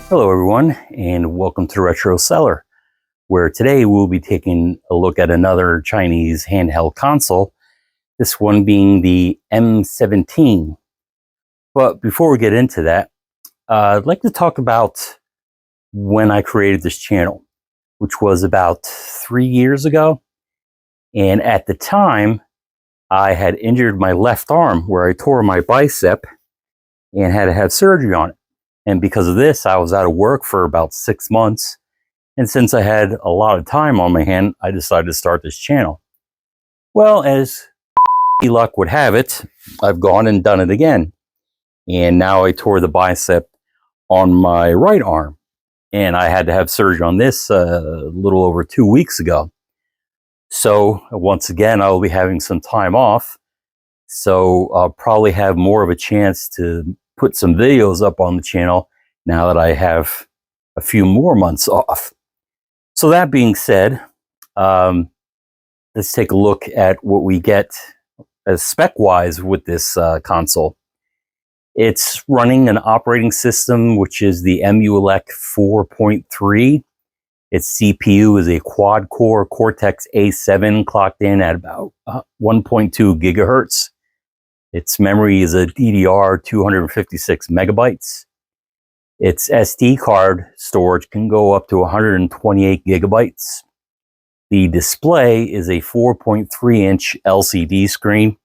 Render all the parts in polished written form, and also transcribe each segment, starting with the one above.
Hello everyone, and welcome to Retro Seller, where today we'll be taking a look at another Chinese handheld console, this one being the M17. But before we get into that, I'd like to talk about when I created this channel, which was about 3 years ago. And at the time, I had injured my left arm where I tore my bicep and had to have surgery on it. And because of this, I was out of work for about 6 months. And since I had a lot of time on my hand, I decided to start this channel. Well, as luck would have it, I've gone and done it again. And now I tore the bicep on my right arm. And I had to have surgery on this a little over 2 weeks ago. So once again, I'll be having some time off. So I'll probably have more of a chance to put some videos up on the channel now that I have a few more months off. So that being said, let's take a look at what we get as spec-wise with this console. It's running an operating system, which is the Emulec 4.3. Its CPU is a quad-core Cortex A7 clocked in at about 1.2 gigahertz. Its memory is a DDR 256 megabytes. Its SD card storage can go up to 128 gigabytes. The display is a 4.3-inch LCD screen.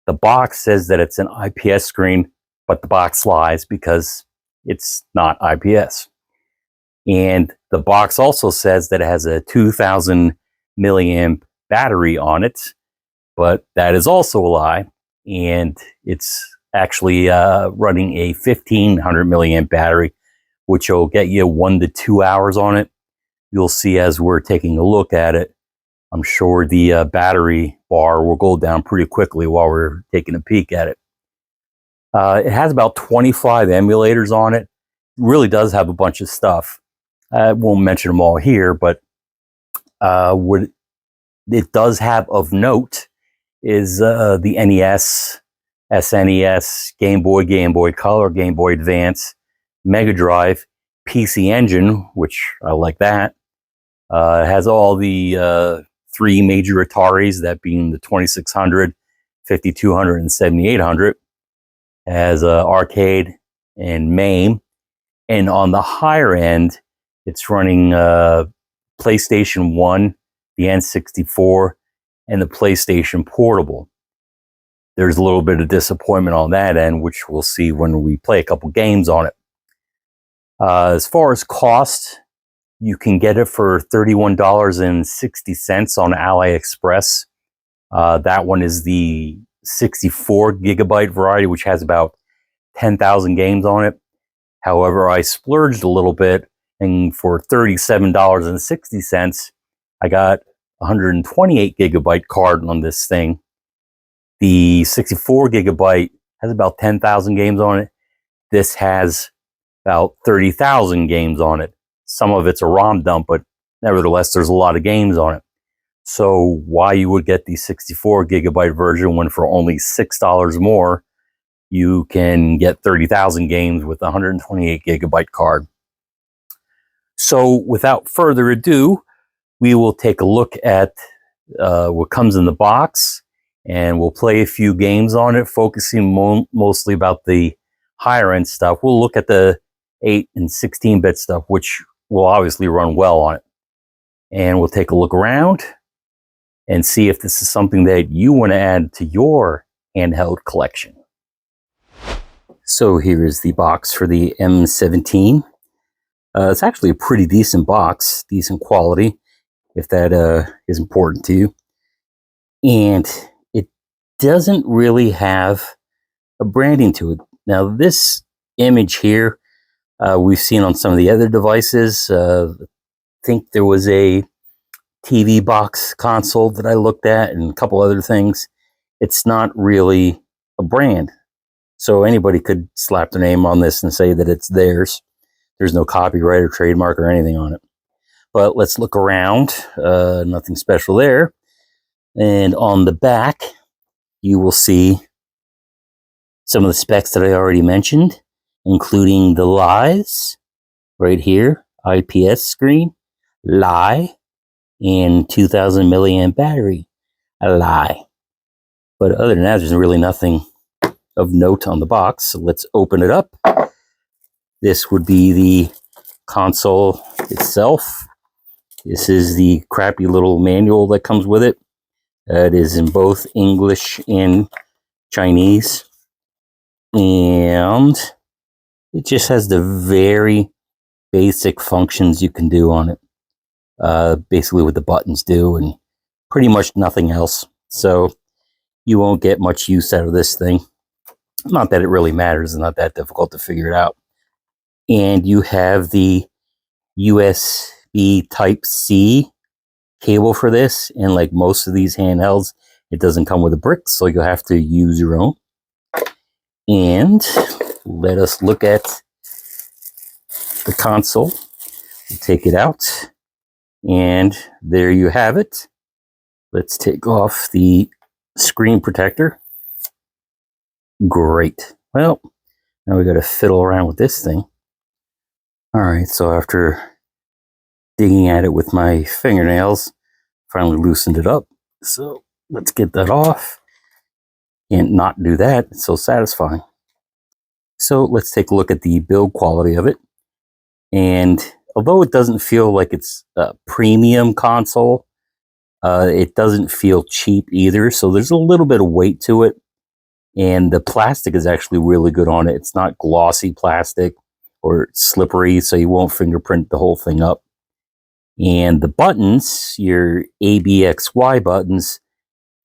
The box says that it's an IPS screen, but the box lies because it's not IPS. And the box also says that it has a 2000 milliamp battery on it, but that is also a lie. And it's actually running a 1500 milliamp battery, which will get you 1 to 2 hours on it. You'll see as we're taking a look at it. I'm sure the battery bar will go down pretty quickly while we're taking a peek at it. It has about 25 emulators on it. It really does have a bunch of stuff. I won't mention them all here, but what it does have of note is the NES, SNES, Game Boy Color, Game Boy Advance, Mega Drive, PC Engine, which I like that. It has all the 3 major Ataris, that being the 2600, 5200, and 7800. It has arcade and MAME. And on the higher end, it's running PlayStation 1, the N64, and the PlayStation Portable. There's a little bit of disappointment on that end, which we'll see when we play a couple games on it. As far as cost, you can get it for $31.60 on AliExpress. That one is the 64 gigabyte variety, which has about 10,000 games on it. However, I splurged a little bit, and for $37.60, I got 128 gigabyte card on this thing. The 64 gigabyte has about 10,000 games on it. This has about 30,000 games on it. Some of it's a ROM dump, but nevertheless, there's a lot of games on it. So why you would get the 64 gigabyte version when for only $6 more, you can get 30,000 games with a 128 gigabyte card. So without further ado, we will take a look at what comes in the box, and we'll play a few games on it, focusing mostly about the higher end stuff. We'll look at the 8 and 16-bit stuff, which will obviously run well on it. And we'll take a look around and see if this is something that you want to add to your handheld collection. So here is the box for the M17. It's actually a pretty decent box, decent quality, if that is important to you. And it doesn't really have a branding to it. Now, this image here, we've seen on some of the other devices. I think there was a TV box console that I looked at and a couple other things. It's not really a brand. So anybody could slap their name on this and say that it's theirs. There's no copyright or trademark or anything on it. But let's look around. Nothing special there. And on the back, you will see some of the specs that I already mentioned, including the lies, right here, IPS screen, lie, and 2000 milliamp battery, a lie. But other than that, there's really nothing of note on the box. So let's open it up. This would be the console itself. This is the crappy little manual that comes with it. It is in both English and Chinese. And it just has the very basic functions you can do on it. Basically what the buttons do and pretty much nothing else. So you won't get much use out of this thing. Not that it really matters. It's not that difficult to figure it out. And you have the USB Type-C cable for this. And like most of these handhelds, it doesn't come with a brick, so you'll have to use your own. And let us look at the console. We'll take it out. And there you have it. Let's take off the screen protector. Great. Well, now we got to fiddle around with this thing. All right, so after digging at it with my fingernails, finally loosened it up. So let's get that off. Can't not do that. It's so satisfying. So let's take a look at the build quality of it. And although it doesn't feel like it's a premium console, it doesn't feel cheap either. So there's a little bit of weight to it. And the plastic is actually really good on it. It's not glossy plastic or slippery, so you won't fingerprint the whole thing up. And the buttons, your ABXY buttons,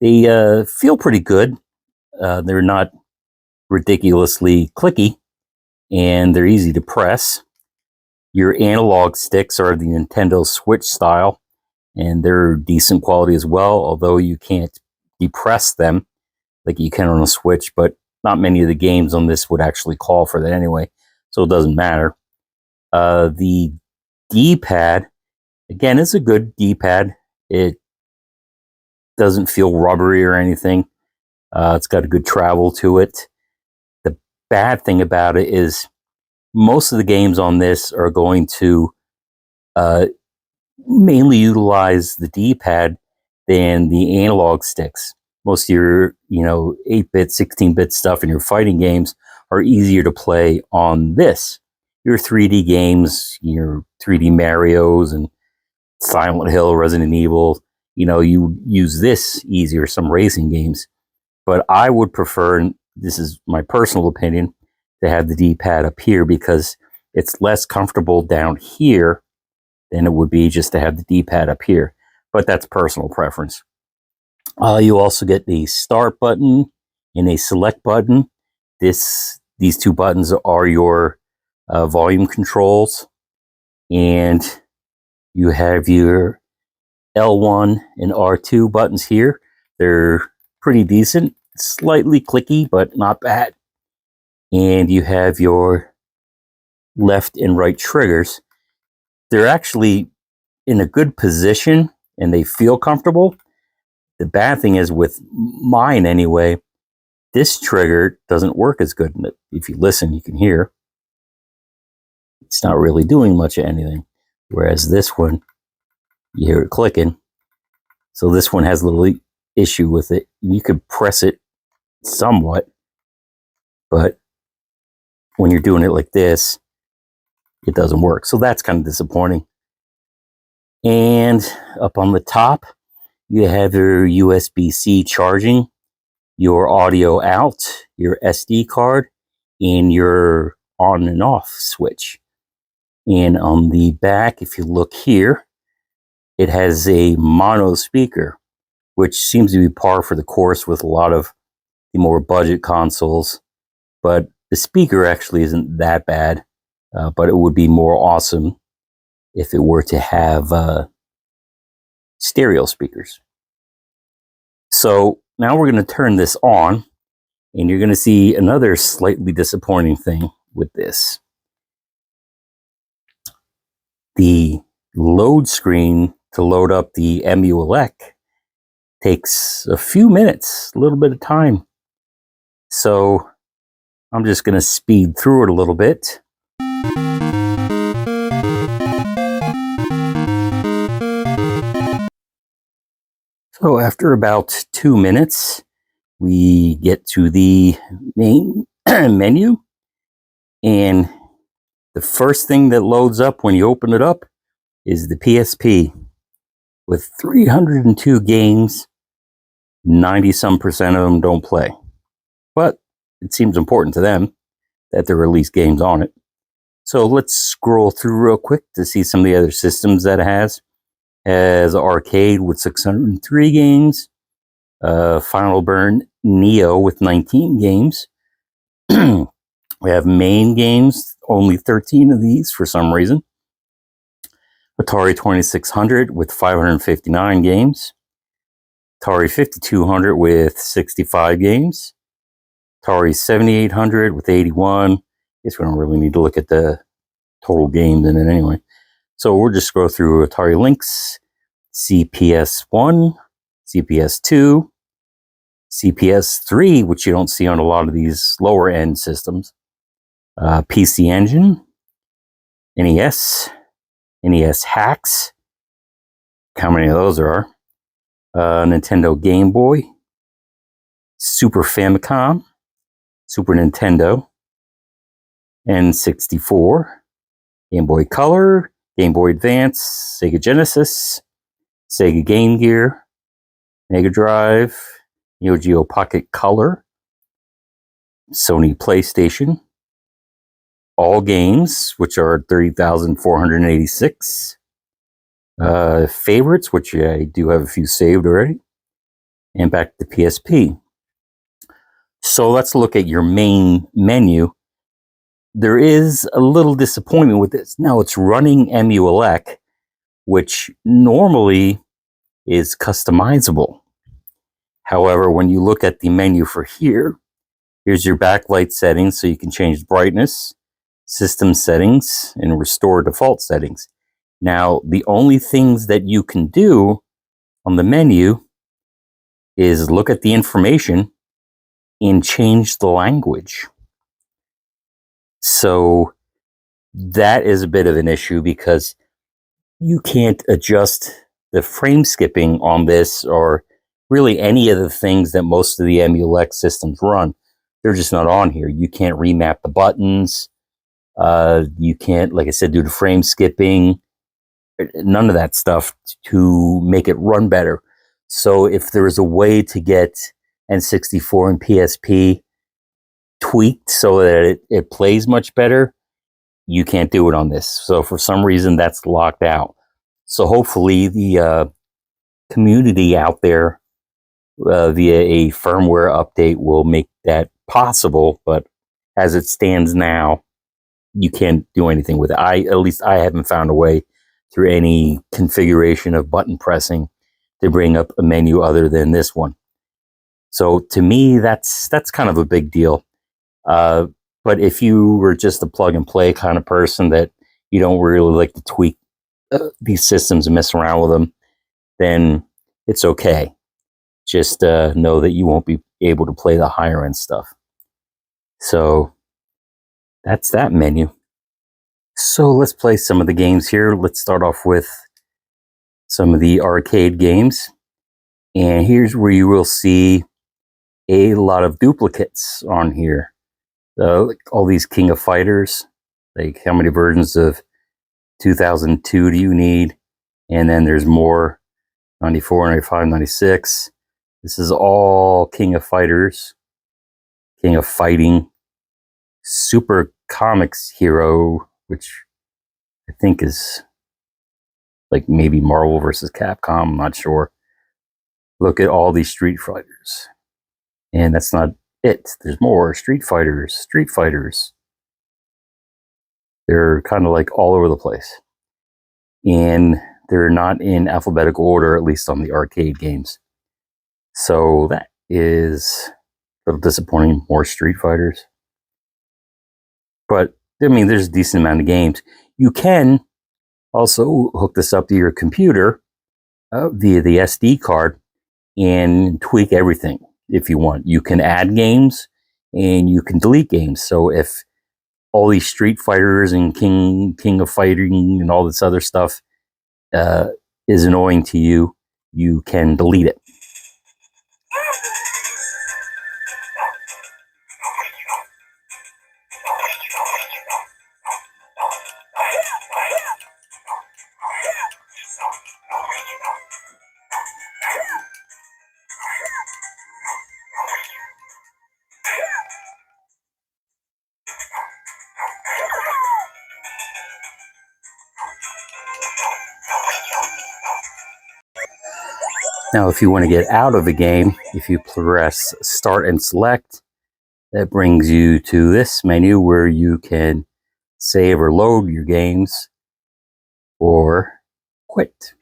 they feel pretty good. They're not ridiculously clicky, and they're easy to press. Your analog sticks are the Nintendo Switch style, and they're decent quality as well, although you can't depress them like you can on a Switch, but not many of the games on this would actually call for that anyway, so it doesn't matter. The D-pad, again, it's a good D-pad. It doesn't feel rubbery or anything. It's got a good travel to it. The bad thing about it is most of the games on this are going to mainly utilize the D-pad than the analog sticks. Most of your, 8-bit, 16-bit stuff in your fighting games are easier to play on this. Your 3D games, your 3D Marios and Silent Hill, Resident Evil, you use this easier, some racing games. But I would prefer, and this is my personal opinion, to have the D-pad up here because it's less comfortable down here than it would be just to have the D-pad up here. But that's personal preference. You also get the start button and a select button. These two buttons are your volume controls. And you have your L1 and R2 buttons here. They're pretty decent, slightly clicky, but not bad. And you have your left and right triggers. They're actually in a good position and they feel comfortable. The bad thing is with mine anyway, this trigger doesn't work as good. If you listen, you can hear. It's not really doing much of anything. Whereas this one, you hear it clicking. So this one has a little issue with it. You could press it somewhat, but when you're doing it like this, it doesn't work. So that's kind of disappointing. And up on the top, you have your USB-C charging, your audio out, your SD card, and your on and off switch. And on the back, if you look here, it has a mono speaker, which seems to be par for the course with a lot of the more budget consoles. But the speaker actually isn't that bad, but it would be more awesome if it were to have stereo speakers. So now we're going to turn this on, and you're going to see another slightly disappointing thing with this. The load screen to load up the MULEC takes a few minutes, a little bit of time. So I'm just going to speed through it a little bit. So after about 2 minutes, we get to the main menu, and the first thing that loads up when you open it up is the PSP with 302 games. 90-some% of them don't play, but it seems important to them that there are at least games on it. So let's scroll through real quick to see some of the other systems that it has. Has arcade with 603 games, Final Burn Neo with 19 games. We have main games, only 13 of these for some reason. Atari 2600 with 559 games. Atari 5200 with 65 games. Atari 7800 with 81. I guess we don't really need to look at the total games in it anyway. So we'll just scroll through Atari Lynx, CPS1, CPS2, CPS3, which you don't see on a lot of these lower end systems, PC Engine, NES, NES Hacks, how many of those there are, Nintendo Game Boy, Super Famicom, Super Nintendo, N64, Game Boy Color, Game Boy Advance, Sega Genesis, Sega Game Gear, Mega Drive, Neo Geo Pocket Color, Sony PlayStation, all games, which are 30,486, favorites, which I do have a few saved already, and back to PSP. So let's look at your main menu. There is a little disappointment with this. Now it's running EmuElec, which normally is customizable. However, when you look at the menu for here, here's your backlight settings, so you can change brightness, system settings, and restore default settings. Now, the only things that you can do on the menu is look at the information and change the language. So that is a bit of an issue because you can't adjust the frame skipping on this or really any of the things that most of the EmuElec systems run. They're just not on here. You can't remap the buttons. You can't, like I said, do the frame skipping. None of that stuff to make it run better. So if there is a way to get N64 and PSP tweaked so that it plays much better, you can't do it on this. So for some reason, that's locked out. So hopefully the community out there via a firmware update will make that possible. But as it stands now, you can't do anything with it. At least I haven't found a way through any configuration of button pressing to bring up a menu other than this one. So to me, that's kind of a big deal. But if you were just a plug and play kind of person that you don't really like to tweak these systems and mess around with them, then it's okay. Just know that you won't be able to play the higher end stuff. So that's that menu. So let's play some of the games here. Let's start off with some of the arcade games. And here's where you will see a lot of duplicates on here. Like all these King of Fighters, like how many versions of 2002 do you need? And then there's more, 94, 95, 96. This is all King of Fighters, King of Fighting, Super Comics Hero, which I think is like maybe Marvel versus Capcom, I'm not sure. Look at all these Street Fighters. And that's not it. There's more Street Fighters. They're kind of like all over the place. And they're not in alphabetical order, at least on the arcade games. So that is a little disappointing. More Street Fighters. But, I mean, there's a decent amount of games. You can also hook this up to your computer via the SD card and tweak everything if you want. You can add games and you can delete games. So if all these Street Fighters and King of Fighting and all this other stuff is annoying to you, you can delete it. Now, if you want to get out of the game, if you press Start and Select, that brings you to this menu where you can save or load your games or quit.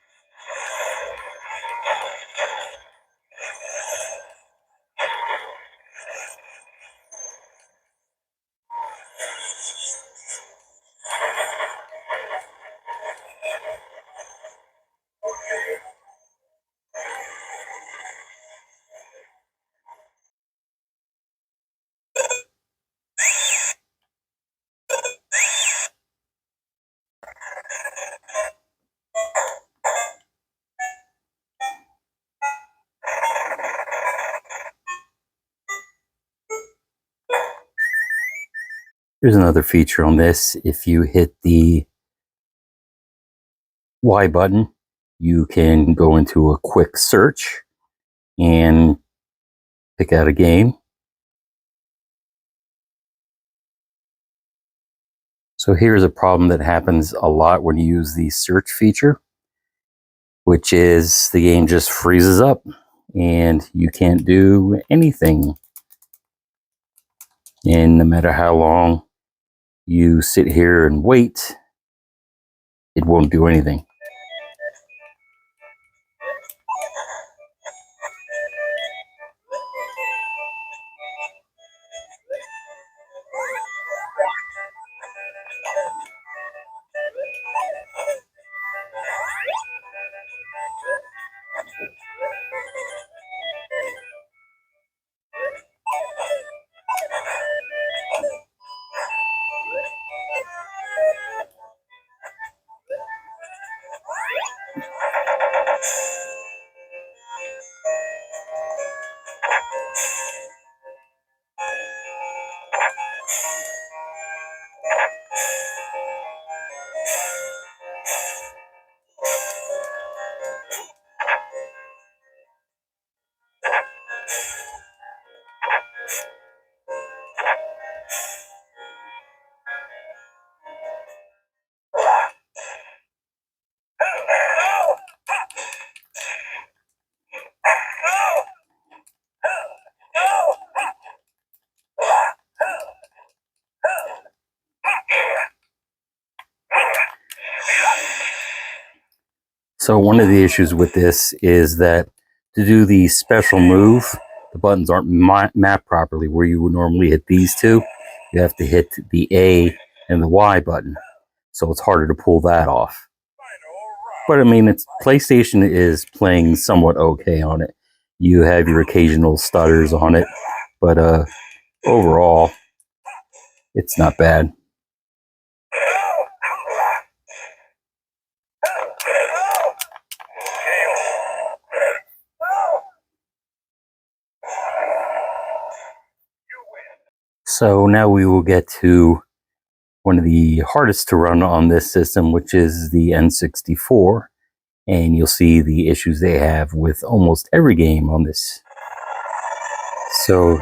Here's another feature on this. If you hit the Y button, you can go into a quick search and pick out a game. So here's a problem that happens a lot when you use the search feature, which is the game just freezes up and you can't do anything. And no matter how long you sit here and wait, it won't do anything. So one of the issues with this is that to do the special move, the buttons aren't mapped properly. Where you would normally hit these two, you have to hit the A and the Y button. So it's harder to pull that off. But I mean, PlayStation is playing somewhat okay on it. You have your occasional stutters on it, but overall, it's not bad. So now we will get to one of the hardest to run on this system, which is the N64. And you'll see the issues they have with almost every game on this. So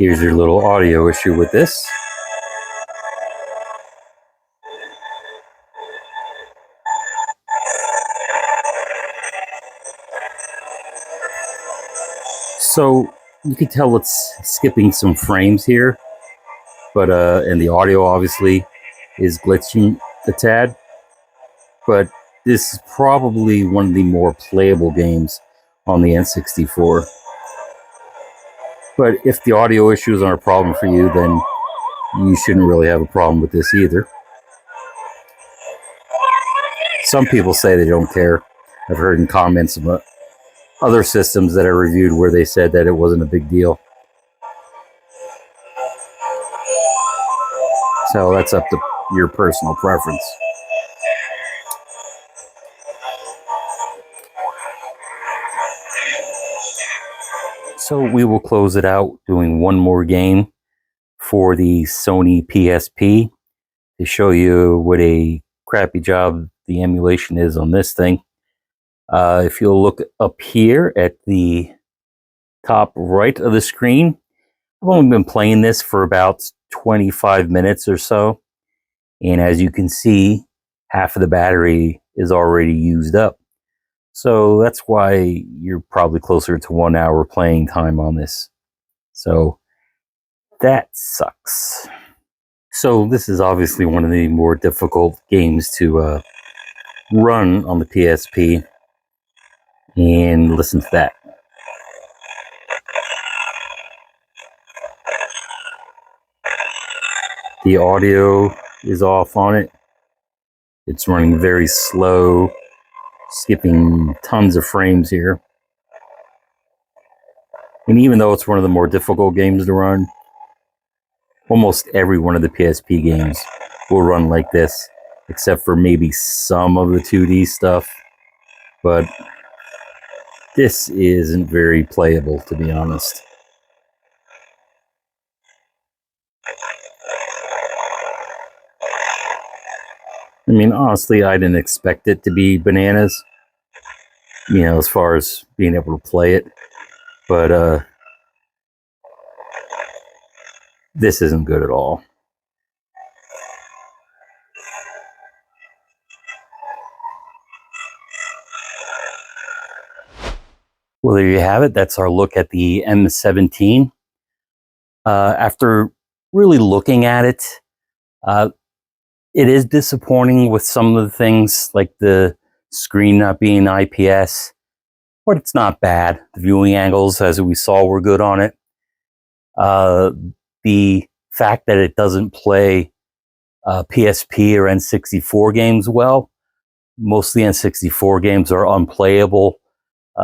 here's your little audio issue with this. So you can tell it's skipping some frames here, but and the audio obviously is glitching a tad. But this is probably one of the more playable games on the N64. But if the audio issues aren't a problem for you, then you shouldn't really have a problem with this either. Some people say they don't care. I've heard in comments about other systems that I reviewed where they said that it wasn't a big deal. So that's up to your personal preference. So we will close it out doing one more game for the Sony PSP to show you what a crappy job the emulation is on this thing. If you'll look up here at the top right of the screen, I've only been playing this for about 25 minutes or so. And as you can see, half of the battery is already used up. So that's why you're probably closer to 1 hour playing time on this. So that sucks. So this is obviously one of the more difficult games to run on the PSP. And listen to that. The audio is off on it. It's running very slow, skipping tons of frames here. And even though it's one of the more difficult games to run, almost every one of the PSP games will run like this, except for maybe some of the 2D stuff. But this isn't very playable, to be honest. I mean, honestly, I didn't expect it to be bananas, you know, as far as being able to play it. But this isn't good at all. Well, there you have it. That's our look at the M17. After really looking at it, it is disappointing with some of the things, like the screen not being IPS, but it's not bad. The viewing angles, as we saw, were good on it. The fact that it doesn't play PSP or N64 games well, most of the N64 games are unplayable.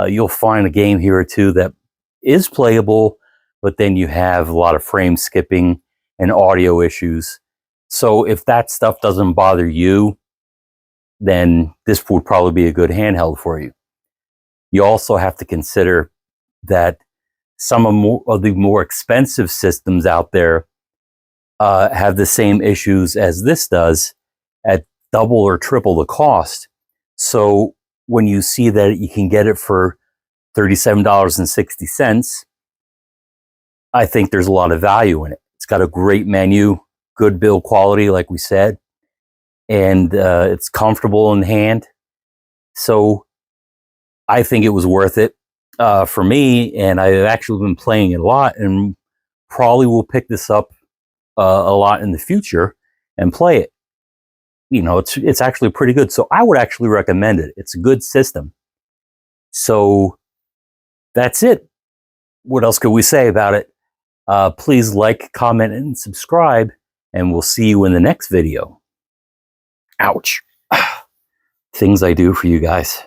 You'll find a game here or two that is playable, but then you have a lot of frame skipping and audio issues. So if that stuff doesn't bother you, then this would probably be a good handheld for you. You also have to consider that some of the more expensive systems out there have the same issues as this does at double or triple the cost. So when you see that you can get it for $37.60, I think there's a lot of value in it. It's got a great menu, good build quality, like we said, and it's comfortable in hand. So I think it was worth it for me, and I've actually been playing it a lot, and probably will pick this up a lot in the future and play it. You know, it's actually pretty good. So I would actually recommend it. It's a good system. So that's it. What else could we say about it? Please like, comment, and subscribe, and we'll see you in the next video. Ouch. Things I do for you guys.